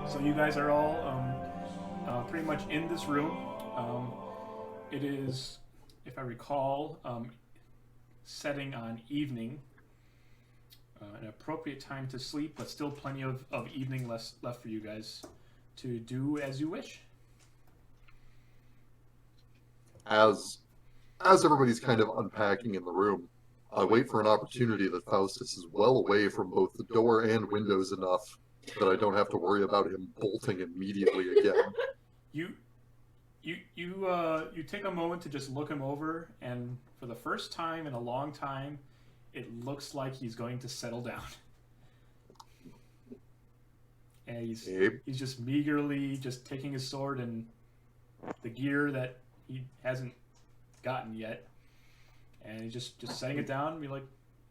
So you guys are all pretty much in this room. It is, if I recall, setting on evening. An appropriate time to sleep, but still plenty of evening left for you guys to do as you wish. As everybody's kind of unpacking in the room, I wait for an opportunity that Faustus is well away from both the door and windows enough that I don't have to worry about him bolting immediately again. You take a moment to just look him over, and for the first time in a long time, it looks like he's going to settle down. And he's just meagerly just taking his sword and the gear that he hasn't gotten yet, and he's just setting it down and be like,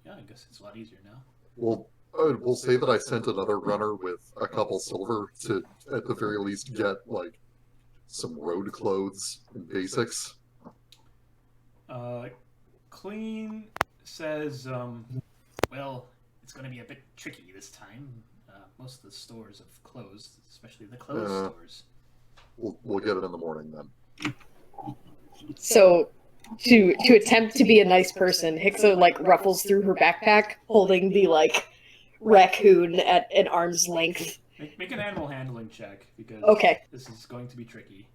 yeah, I guess it's a lot easier now. Well, we'll say that I sent another runner with a couple silver to, at the very least, get, like, some road clothes and basics. Clean says, well, it's going to be a bit tricky this time. Most of the stores have closed, especially the clothes stores. We'll get it in the morning then. So, to attempt to be a nice person, Hixa, like, ruffles through her backpack, holding the, like, raccoon at an arm's length. Make an animal handling check, because this is going to be tricky.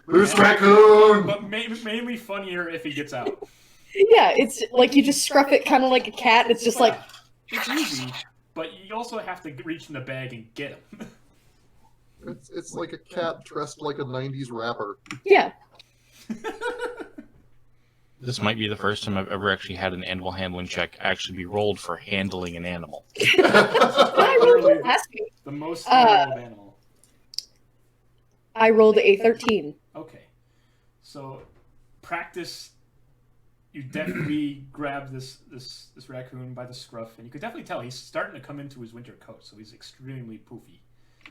Who's raccoon? But mainly funnier if he gets out. Yeah, it's like you just scruff it kind of like a cat. It's just like... It's easy, but you also have to reach in the bag and get him. It's like a cat dressed like a 90s rapper. Yeah. This might be the first time I've ever actually had an animal handling check actually be rolled for handling an animal. Literally the most animal. I rolled a 13. Okay. So, practice... You definitely grab this raccoon by the scruff, and you could definitely tell he's starting to come into his winter coat, so he's extremely poofy.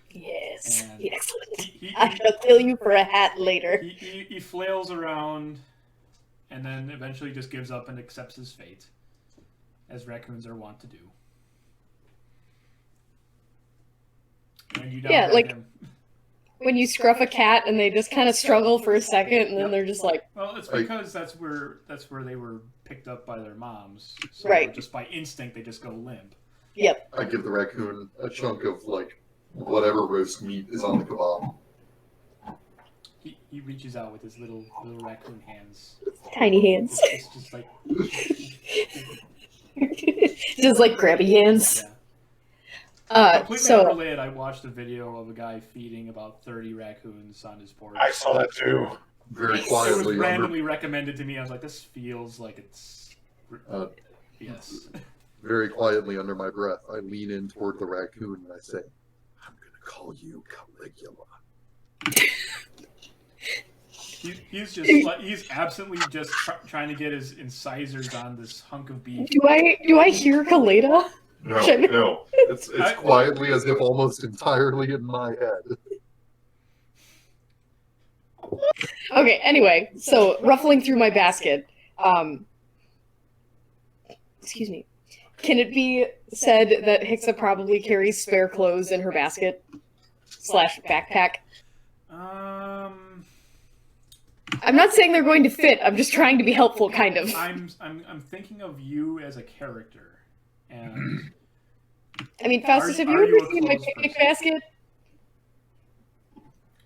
Yes, and excellent. I shall kill you for a hat later. He flails around, and then eventually just gives up and accepts his fate, as raccoons are wont to do. And you yeah, like him. When you scruff a cat and they just kind of struggle for a second, and then they're just like... Well, it's because that's where they were picked up by their moms. So right. Just by instinct, they just go limp. Yep. I give the raccoon a chunk of, like, whatever roast meat is on the kebab. He reaches out with his little raccoon hands. Tiny hands. It's just like... just like grabby hands. Yeah. Completely unrelated, I watched a video of a guy feeding about 30 raccoons on his porch. I saw that too. Very quietly. It was randomly recommended to me. I was like, this feels like it's... yes. Very quietly under my breath, I lean in toward the raccoon and I say, I'm going to call you Caligula. He's absently just trying to get his incisors on this hunk of beef. Do I hear Caleidah? No. It's quietly as if almost entirely in my head. Okay, anyway, so ruffling through my basket, excuse me. Can it be said that Hixa probably carries spare clothes in her basket / backpack? I'm not saying they're going to fit. I'm just trying to be helpful, kind of. I'm thinking of you as a character. And I mean, Faustus, have you ever seen my picnic basket?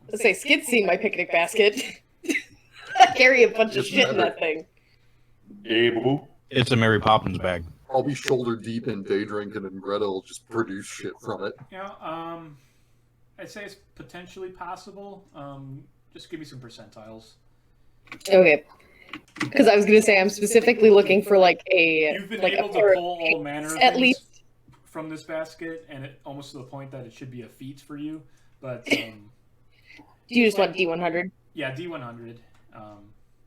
Let's say Skydd's seen my picnic basket. I carry a bunch of shit in that thing. Hey, boo. It's a Mary Poppins bag. I'll be shoulder deep in day drinking and Greta will just produce shit from it. Yeah, I'd say it's potentially possible. Just give me some percentiles. Okay. Because I was going to say I'm specifically looking for like a... You've been like able to pull all manner of at things least from this basket, and it almost to the point that it should be a feat for you. But do you just want D100? Yeah, D100.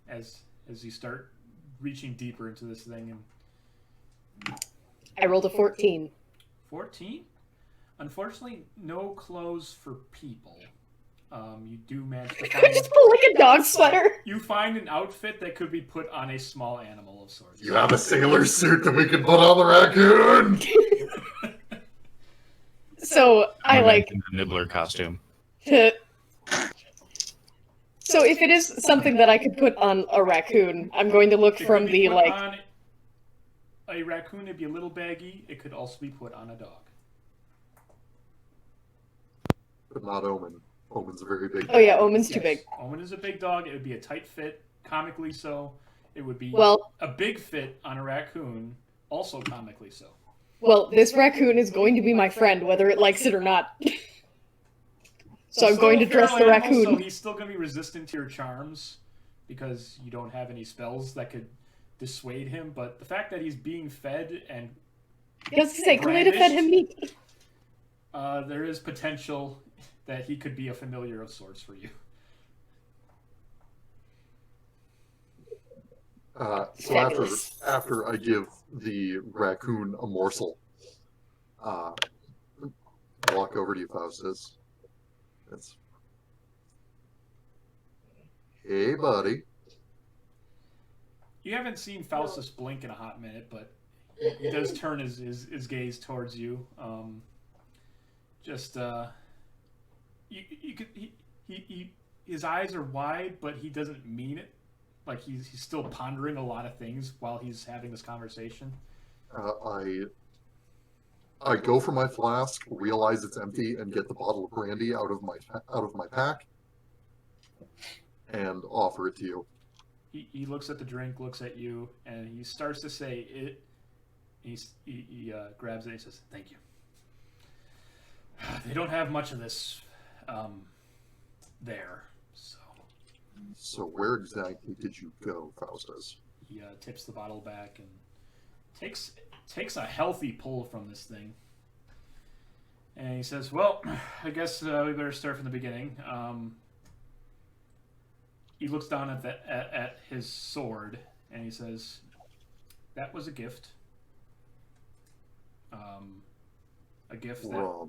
As you start reaching deeper into this thing, and I rolled a 14. 14? Unfortunately, no clothes for people. You do manage to find... just pull like a dog sweater. You find an outfit that could be put on a small animal of sorts. You have a sailor suit that we can put on the raccoon! So I like the Nibbler costume. to... So if it is something that I could put on a raccoon, I'm going to look It from could be the, put like... on a raccoon, it'd be a little baggy. It could also be put on a dog. But not Omen. Omen's a very big. Oh yeah, Omen's too big. Omen is a big dog. It would be a tight fit, comically so. It would be Well, a big fit on a raccoon, also comically so. well, this raccoon is going to be my friend, whether it likes it or not. So I'm going to dress the feral raccoon. animal, so he's still going to be resistant to your charms because you don't have any spells that could dissuade him. But the fact that he's being fed and Because to say, Caleidah fed him meat. there is potential that he could be a familiar of sorts for you. So after I give the raccoon a morsel, walk over to you, Faustus. Hey, buddy. You haven't seen Faustus blink in a hot minute, but he does turn his gaze towards you. His eyes are wide, but he doesn't mean it. Like he's still pondering a lot of things while he's having this conversation. I go for my flask, realize it's empty, and get the bottle of brandy out of my pack, and offer it to you. He looks at the drink, looks at you, and he starts to say it. He grabs it and he says, "Thank you." They don't have much of this there, so. So where exactly did you go, Faustus? He tips the bottle back and takes a healthy pull from this thing. And he says, "Well, I guess we better start from the beginning." He looks down at his sword and he says, "That was a gift. A gift that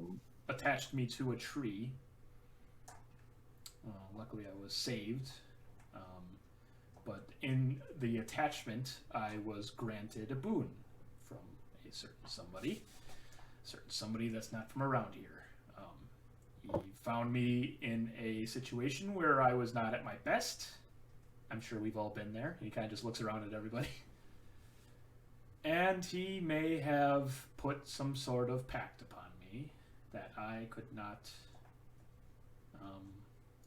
attached me to a tree. Luckily, I was saved. But in the attachment, I was granted a boon from a certain somebody that's not from around here. He found me in a situation where I was not at my best. I'm sure we've all been there." He kind of just looks around at everybody. "And he may have put some sort of pact upon me that I could not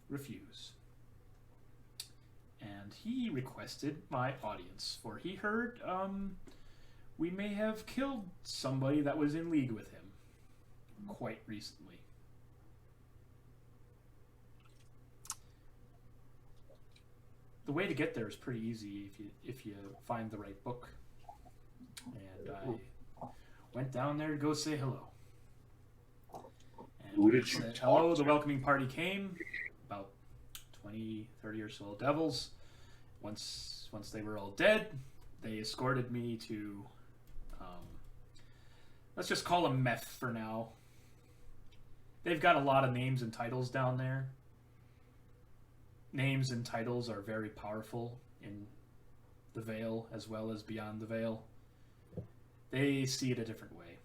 refuse. And he requested my audience, for he heard we may have killed somebody that was in league with him quite recently." The way to get there is pretty easy if you find the right book. And I went down there to go say hello. And Who did you said talk hello. to? The welcoming party came, about 20, 30 or so devils. Once they were all dead, they escorted me to, let's just call them Meth for now. They've got a lot of names and titles down there. Names and titles are very powerful in the Veil as well as beyond the Veil. They see it a different way.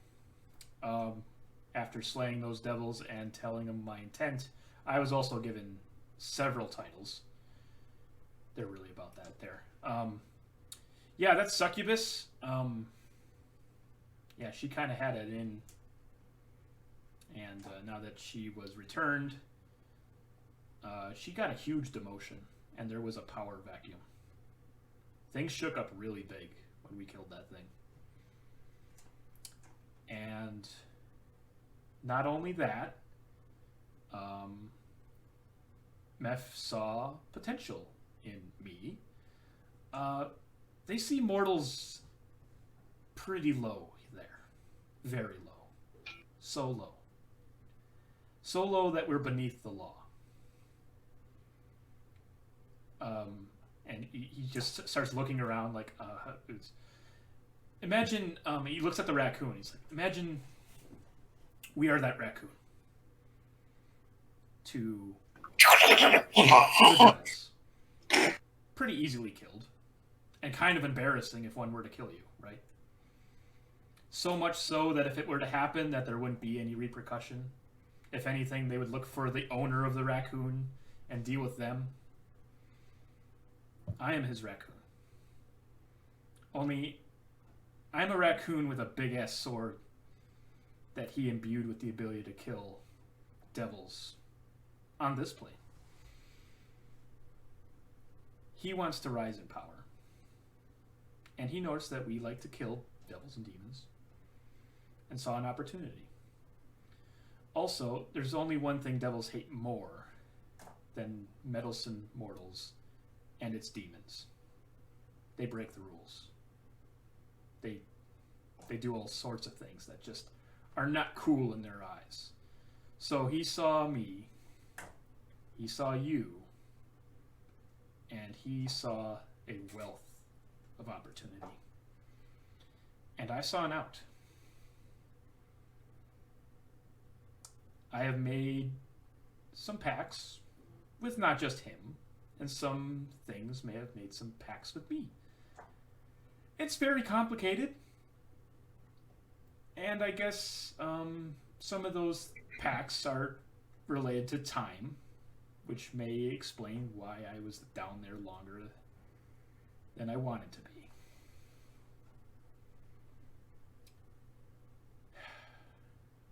After slaying those devils and telling them my intent, I was also given several titles. They're really about that there. Yeah, that's Succubus. Yeah, she kind of had it in. And now that she was returned, she got a huge demotion, and there was a power vacuum. Things shook up really big when we killed that thing. And not only that, Meph saw potential in me. They see mortals pretty low there. Very low. So low. So low that we're beneath the law. And he just starts looking around like, imagine, he looks at the raccoon. He's like, imagine we are that raccoon. To the devils. Pretty easily killed. And kind of embarrassing if one were to kill you, right? So much so that if it were to happen, that there wouldn't be any repercussion. If anything, they would look for the owner of the raccoon and deal with them. I am his raccoon. Only, I'm a raccoon with a big-ass sword that he imbued with the ability to kill devils on this plane. He wants to rise in power. And he noticed that we like to kill devils and demons and saw an opportunity. Also, there's only one thing devils hate more than meddlesome mortals, and it's demons. They break the rules. They do all sorts of things that just are not cool in their eyes. So he saw me, he saw you, and he saw a wealth of opportunity. And I saw an out. I have made some pacts with not just him, and some things may have made some pacts with me. It's very complicated. And I guess some of those pacts are related to time, which may explain why I was down there longer than I wanted to be.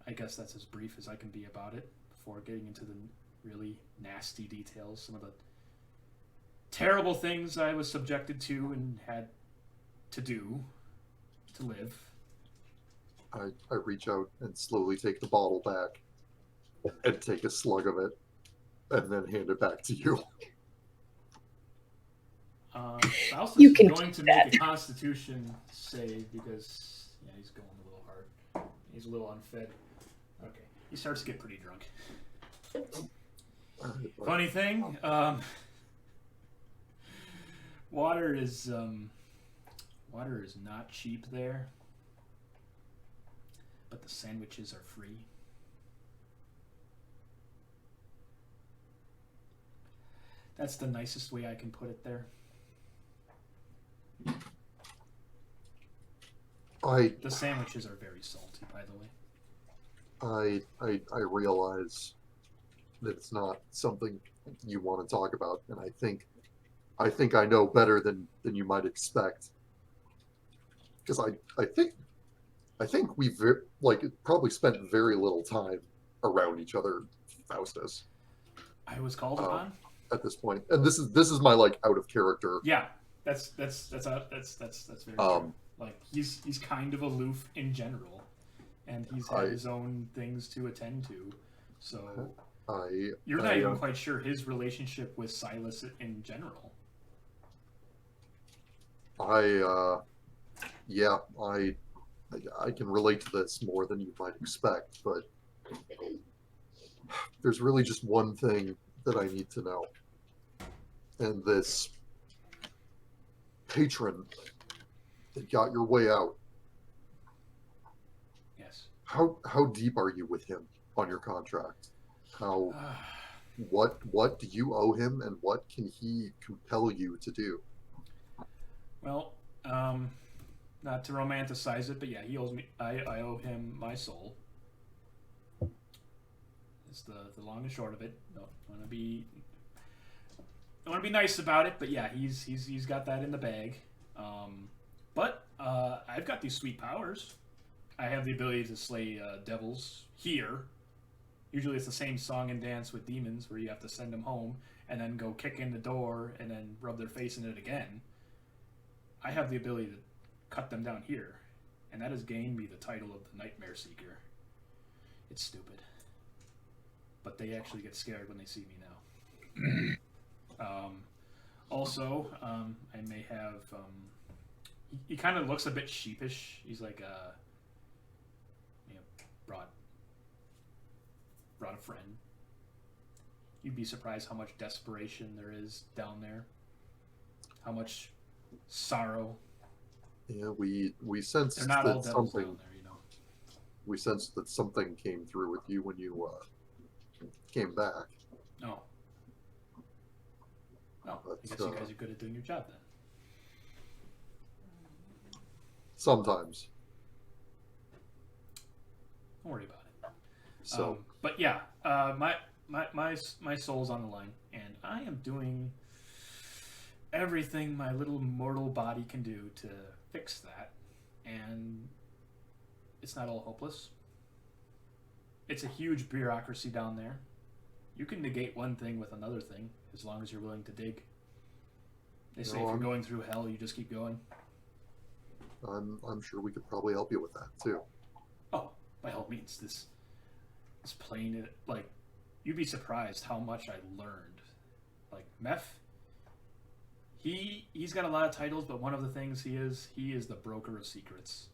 I guess that's as brief as I can be about it before getting into the really nasty details, some of the terrible things I was subjected to and had to do to live. I reach out and slowly take the bottle back and take a slug of it and then hand it back to you. Faustus You is can going to keep make that. a Constitution save because he's going a little hard. He's a little unfed. Okay, he starts to get pretty drunk. Funny thing, water is not cheap there, but the sandwiches are free. That's the nicest way I can put it there. The sandwiches are very salty, by the way. I realize that it's not something you want to talk about, and I think I know better than you might expect. Because I think we've probably spent very little time around each other, Faustus. I was called upon. At this point, and this is my out of character. Yeah, that's very true. Like he's kind of aloof in general, and he's had his own things to attend to. So you're not even quite sure his relationship with Sylas in general. I can relate to this more than you might expect, but there's really just one thing that I need to know. And this patron that got your way out. Yes. How deep are you with him on your contract? What do you owe him, and what can he compel you to do? Well, not to romanticize it, but yeah, he owes me. I owe him my soul. It's the long and short of it. Don't want to be nice about it, but yeah, he's got that in the bag. But I've got these sweet powers. I have the ability to slay devils here. Usually it's the same song and dance with demons where you have to send them home and then go kick in the door and then rub their face in it again. I have the ability to cut them down here, and that has gained me the title of the Nightmare Seeker. It's stupid. But they actually get scared when they see me now. Also, I may have... he kind of looks a bit sheepish. He's like, brought a friend. You'd be surprised how much desperation there is down there. How much sorrow. Yeah, we sensed They're not all that devils something. down there, you know. We sensed that something came through with you when you came back. No. No, I guess you guys are good at doing your job then. Sometimes. Don't worry about it. So, But yeah, my soul's on the line, and I am doing everything my little mortal body can do to fix that. And it's not all hopeless. It's a huge bureaucracy down there. You can negate one thing with another thing as long as you're willing to dig. They say if you're going through hell, you just keep going. I'm sure we could probably help you with that too. Oh, by all means, this plane, like, you'd be surprised how much I learned. Like, Meph, he's got a lot of titles, but one of the things he is the broker of secrets.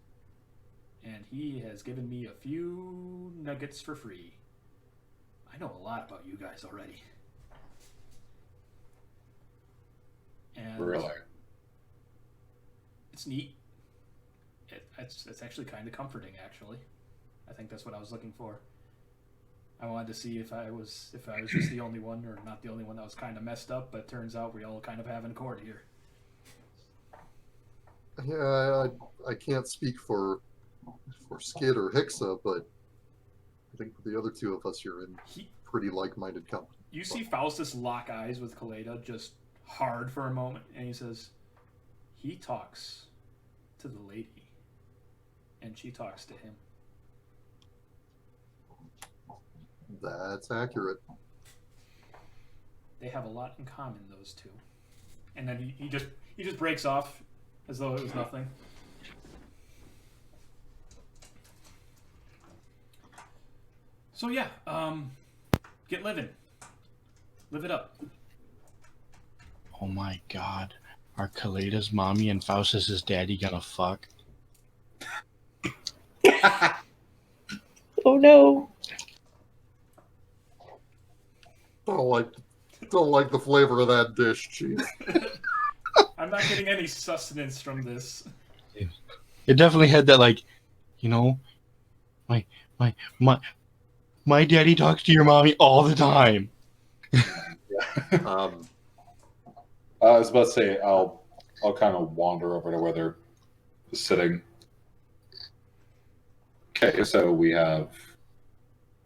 And he has given me a few nuggets for free. I know a lot about you guys already. And Really? it's neat. It's actually kind of comforting, actually. I think that's what I was looking for. I wanted to see if I was just the only one, or not the only one that was kind of messed up, but turns out we all kind of have in accord here. Yeah, I can't speak for Skydd or Hixa, but I think the other two of us are in pretty like-minded company. You see Faustus lock eyes with Caleidah just hard for a moment, and he says, he talks to the lady, and she talks to him. That's accurate. They have a lot in common, those two. And then he just breaks off as though it was nothing. So yeah, get living. Live it up. Oh my god. Are Caleidah's mommy and Faustus's daddy gonna fuck? Oh no. Don't like the flavor of that dish, Chief. I'm not getting any sustenance from this. It definitely had that, like, you know, my daddy talks to your mommy all the time. Um, I was about to say I'll kind of wander over to where they're sitting. Okay, so we have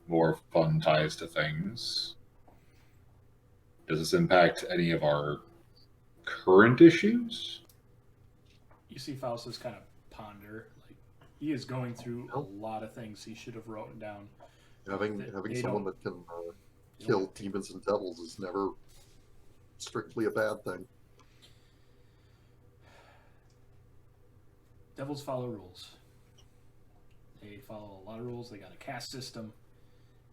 more fun ties to things. Does this impact any of our current issues? You see Faustus kind of ponder. Like, he is going through a lot of things he should have written down. having They someone don't- that can kill demons and devils is never strictly a bad thing. Devils follow rules. They follow a lot of rules. They got a caste system,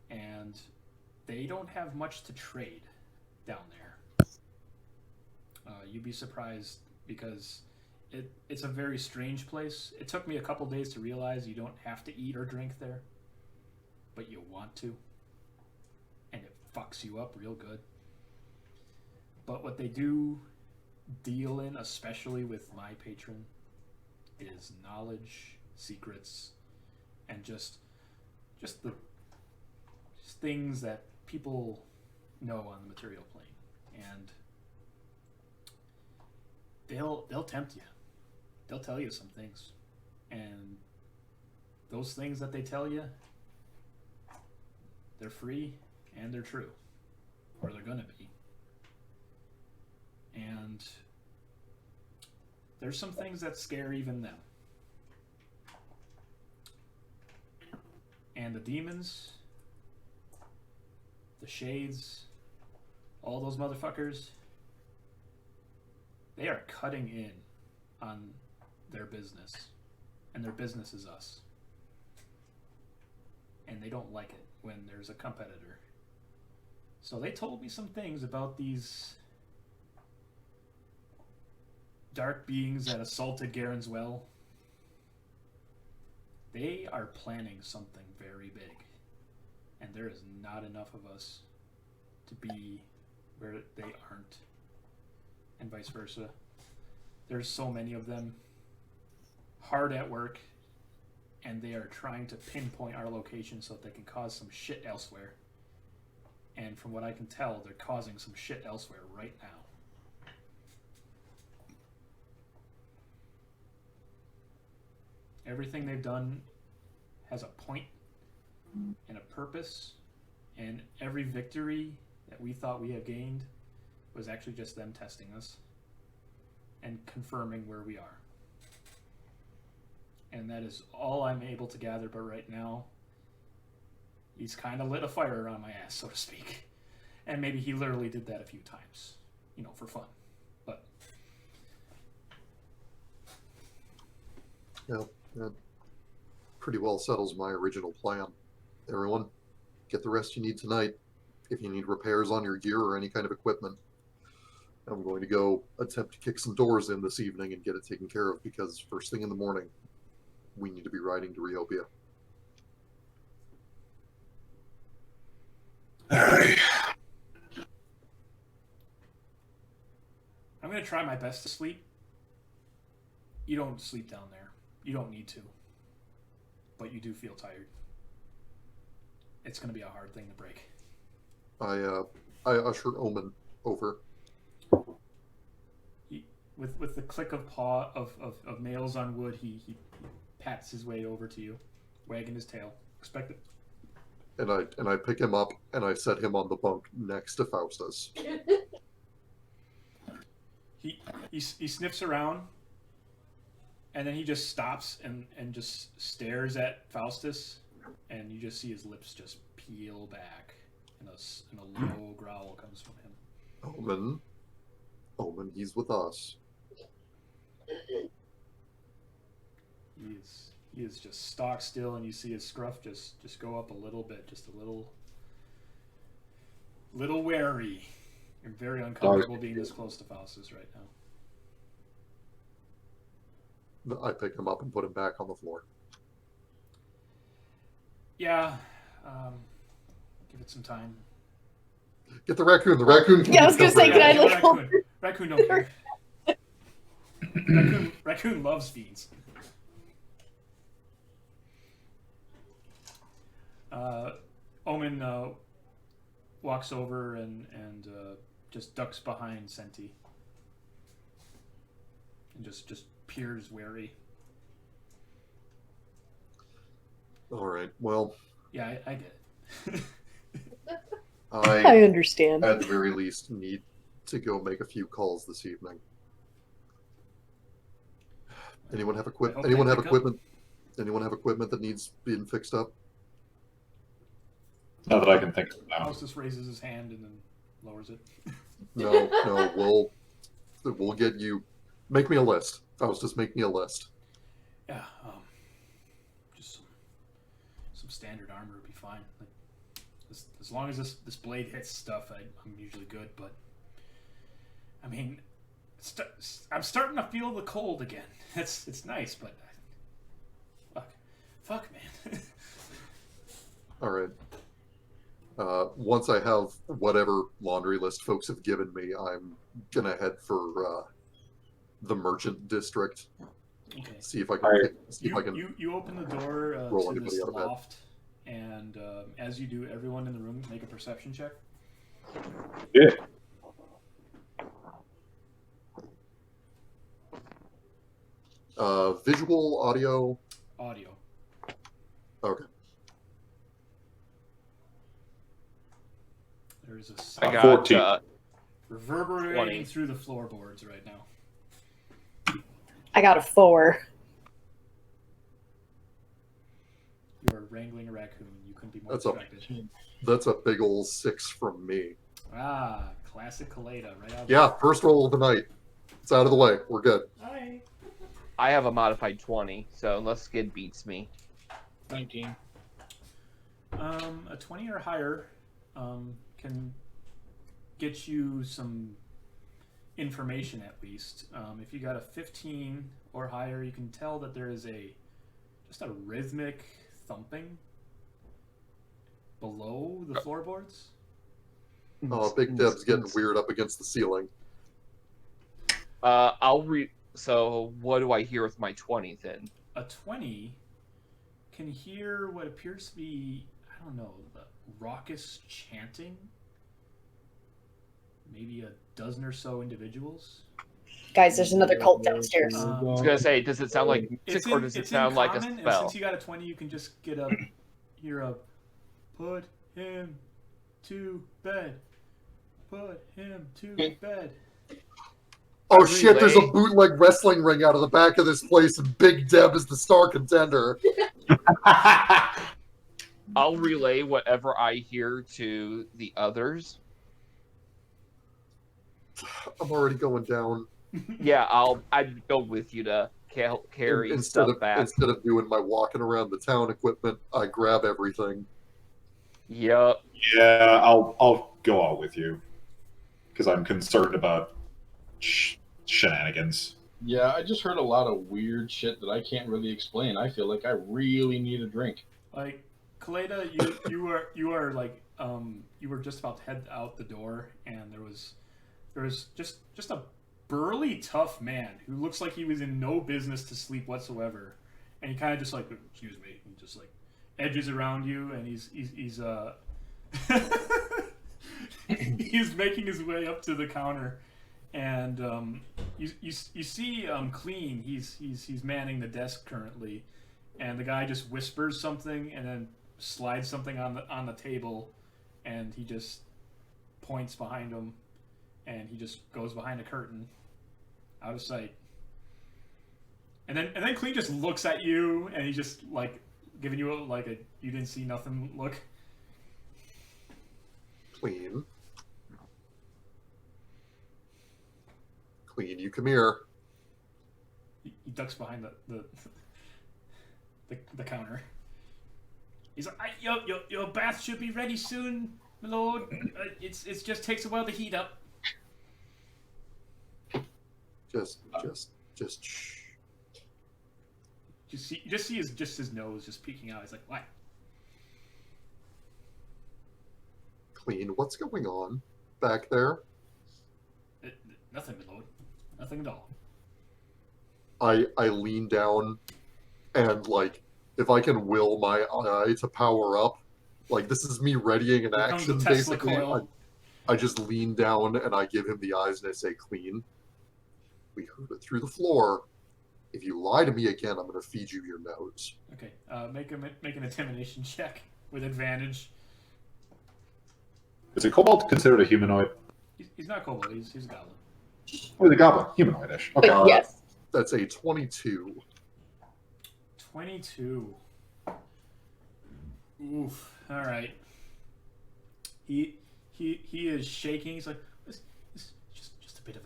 and they don't have much to trade down there. You'd be surprised because it's a very strange place. It took me a couple days to realize you don't have to eat or drink there, but you want to, and it fucks you up real good. But what they do deal in, especially with my patron, is knowledge, secrets, and just things that people know on the material plane. And they'll tempt you. They'll tell you some things. And those things that they tell you, they're free and they're true. Or they're gonna be. And there's some things that scare even them. And the demons, the shades, all those motherfuckers, they are cutting in on their business. And their business is us. And they don't like it when there's a competitor. So they told me some things about these dark beings that assaulted Garen's Well. They are planning something very big. And there is not enough of us to be where they aren't. And vice versa. There's so many of them hard at work, and they are trying to pinpoint our location so that they can cause some shit elsewhere. And from what I can tell, they're causing some shit elsewhere right now. Everything they've done has a point, and a purpose, and every victory that we thought we had gained was actually just them testing us and confirming where we are. And that is all I'm able to gather, but right now, he's kind of lit a fire on my ass, so to speak. And maybe he literally did that a few times, for fun. But Yeah, that pretty well settles my original plan. Everyone, get the rest you need tonight. If you need repairs on your gear or any kind of equipment, I'm going to go attempt to kick some doors in this evening and get it taken care of, because first thing in the morning, we need to be riding to Riobia. Alright. I'm going to try my best to sleep. You don't sleep down there. You don't need to. But you do feel tired. It's going to be a hard thing to break. I usher Omen over. With the click of paw of nails on wood, he pats his way over to you, wagging his tail. Expect it. And I pick him up and I set him on the bunk next to Faustus. He sniffs around, and then he just stops and just stares at Faustus, and you just see his lips just peel back, and a low growl comes from him. Omen, he's with us. He is just stock still, and you see his scruff just go up a little bit, just a little wary. You're very uncomfortable being this close to Faustus right now. I pick him up and put him back on the floor. Yeah, give it some time. Get the raccoon. The raccoon can Yeah, I was gonna say, can I like Raccoon don't care. Raccoon loves beans. Omen walks over and just ducks behind Centi. And just peers wary. All right. Well. Yeah, I get it. I understand. At the very least, need to go make a few calls this evening. Anyone have equipment? Anyone have equipment? Anyone have equipment that needs being fixed up? Not that I can think of now. Faustus raises his hand and then lowers it. No. We'll get you. Make me a list. Faustus, make me a list. Yeah, just some standard armor would be fine. Like, as long as this blade hits stuff, I'm usually good. But I mean, I'm starting to feel the cold again. It's nice, but fuck, man. All right. Once I have whatever laundry list folks have given me, I'm gonna head for the merchant district. Okay. See if I can. You open the door roll to this anybody out of bed. loft, and as you do, everyone in the room make a perception check. Yeah. Visual, audio. Audio. Okay. There is a I sound got 14. reverberating 20. through the floorboards right now. I got a 4. You are wrangling a raccoon. You couldn't be more That's a- distracted. That's a big old 6 from me. Ah, classic Caleidah, right out Yeah, first roll of the night. It's out of the way. We're good. Hi. I have a modified 20, so unless Skydd beats me. 19. A 20 or higher can get you some information at least. If you got a 15 or higher, you can tell that there is just a rhythmic thumping below the floorboards. Oh, Big Deb's getting weird up against the ceiling. I'll read. So, what do I hear with my 20 then? A 20 can hear what appears to be, I don't know, the raucous chanting. Maybe a dozen or so individuals. Guys, there's another cult downstairs. I was gonna say, does it sound like music or does it sound like a common, and spell? since you got a 20, you can just hear a Put him to bed. Put him to bed. Oh shit, there's a Relay. bootleg wrestling ring out of the back of this place, and Big Deb is the star contender. I'll relay whatever I hear to the others. I'm already going down. Yeah, I'd go with you to carry Instead stuff back. of doing my walking around the town equipment, I grab everything. Yep. Yeah, I'll go out with you because I'm concerned about shenanigans. Yeah, I just heard a lot of weird shit that I can't really explain. I feel like I really need a drink. Like, Caleidah, you are like you were just about to head out the door, and there was just a burly, tough man who looks like he was in no business to sleep whatsoever, and he kind of just like, excuse me, he just like edges around you, and he's he's making his way up to the counter, and you see Clean, he's manning the desk currently, and the guy just whispers something and then slides something on the table, and he just points behind him, and he just goes behind a curtain, out of sight. And then Clean just looks at you, and he's just like giving you a you didn't see nothing look. Clean, you come here. He ducks behind the counter. He's like, your bath should be ready soon, my lord. It's just takes a while to heat up. Just shh. You just see his nose just peeking out. He's like, what? Clean, what's going on back there? Nothing, my lord. Nothing at all. I lean down, and like, if I can will my eye to power up, like this is me readying an Here comes action the Tesla basically. coil. I just lean down and I give him the eyes and I say, Clean, we heard it through the floor. If you lie to me again, I'm going to feed you your nose. Okay, make an intimidation check with advantage. Is a kobold considered a humanoid? He's not kobold. He's a goblin. Oh, the goblin, humanoidish. Okay. But yes. That's a 22. 22. Oof. All right. He is shaking. He's like, this just a bit of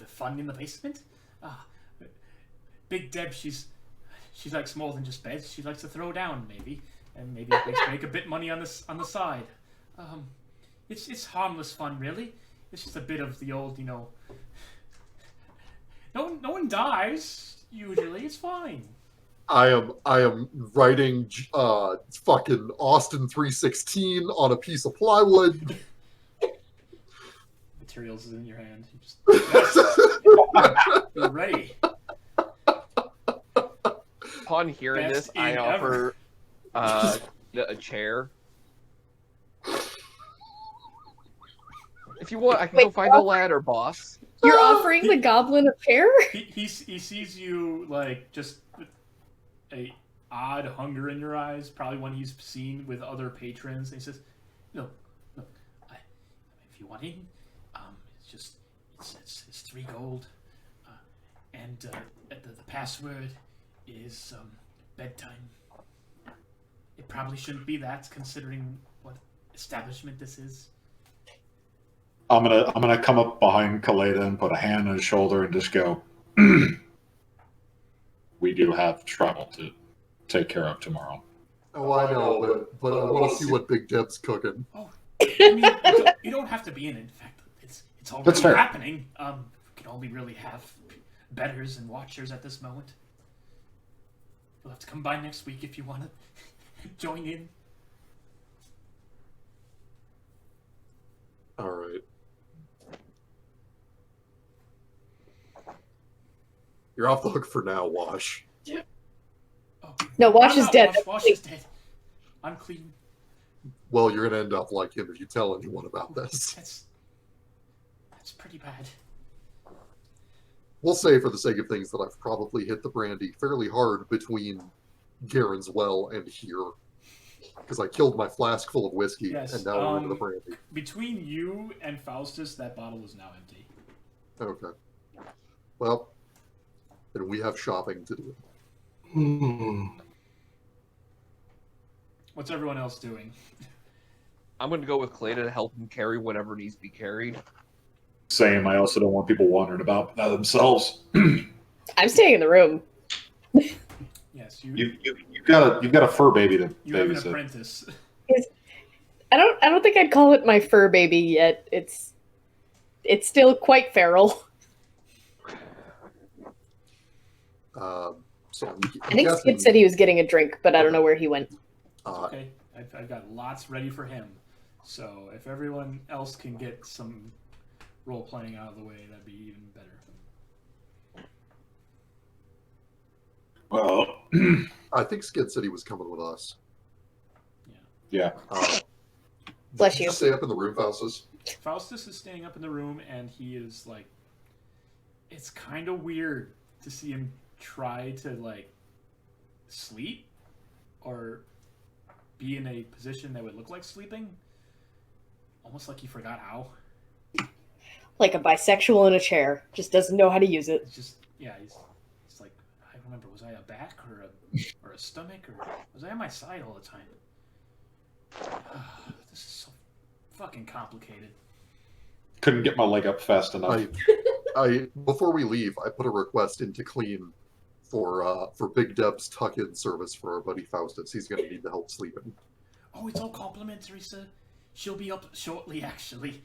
a fun in the basement. Big Deb, she likes more than just beds. She likes to throw down, maybe, and maybe make a bit money on the side. It's harmless fun, really. It's just a bit of the old, No one dies usually. It's fine. I am writing fucking Austin 316 on a piece of plywood. Materials is in your hand. You're ready. Upon hearing Best this, I in offer a chair. If you want, I can go find a ladder, boss. You're offering the goblin a chair? He sees you like just a odd hunger in your eyes, probably one he's seen with other patrons. And he says, "Look, if you want in, it's 3 gold, and the password is bedtime. It probably shouldn't be that, considering what establishment this is." I'm gonna come up behind Caleidah and put a hand on his shoulder and just go. We do have trouble to take care of tomorrow. Oh, I know, but I want to see what Big Deb's cooking. Oh, I mean, you don't have to be in it. In fact, it's already That's fair. happening. We can only really have betters and watchers at this moment. You'll have to come by next week if you want to join in. All right. You're off the hook for now, Wash. Oh, No, Wash I'm is not dead. Wash is dead. I'm clean. Well, you're gonna end up like him if you tell anyone about this. That's pretty bad. We'll say, for the sake of things, that I've probably hit the brandy fairly hard between Garen's Well and here. Because I killed my flask full of whiskey, Yes, and now we're into the brandy. Between you and Faustus, that bottle is now empty. Okay. Well, then we have shopping to do. What's everyone else doing? I'm going to go with Caleidah to help him carry whatever needs to be carried. Same. I also don't want people wandering about by themselves. I'm staying in the room. Yes, You've got a fur baby to you have an babysit. apprentice. I don't think I'd call it my fur baby yet. It's still quite feral. So I think Skydd said he was getting a drink, but I don't know where he went. Okay, I've got lots ready for him. So if everyone else can get some role playing out of the way, that'd be even better. Well, I think Skydd said he was coming with us. yeah. Bless Did you. you stay up in the room, Faustus? Faustus is staying up in the room, and he is like, it's kind of weird to see him try to like sleep or be in a position that would look like sleeping. Almost like he forgot how. Like a bisexual in a chair, just doesn't know how to use it. It's just, yeah, he's like, I don't remember, was I a back or a stomach, or was I on my side all the time? This is so fucking complicated. Couldn't get my leg up fast enough. Before we leave, I put a request into Clean for Big Deb's tuck-in service for our buddy Faustus. He's going to need the help sleeping. Oh, it's all complimentary, sir. She'll be up shortly, actually.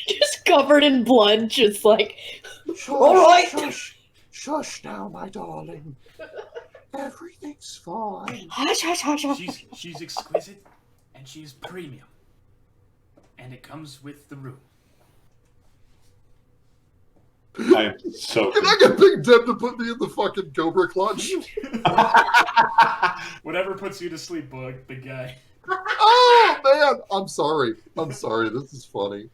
Just covered in blood, just like, Shush, all right. Shush now, my darling. Everything's fine. Hush, hush, hush, hush. She's exquisite, and she's premium. And it comes with the room. I am so. Can I get Big Deb to put me in the fucking Cobra clutch? Whatever puts you to sleep, big guy. Oh, man. I'm sorry. This is funny.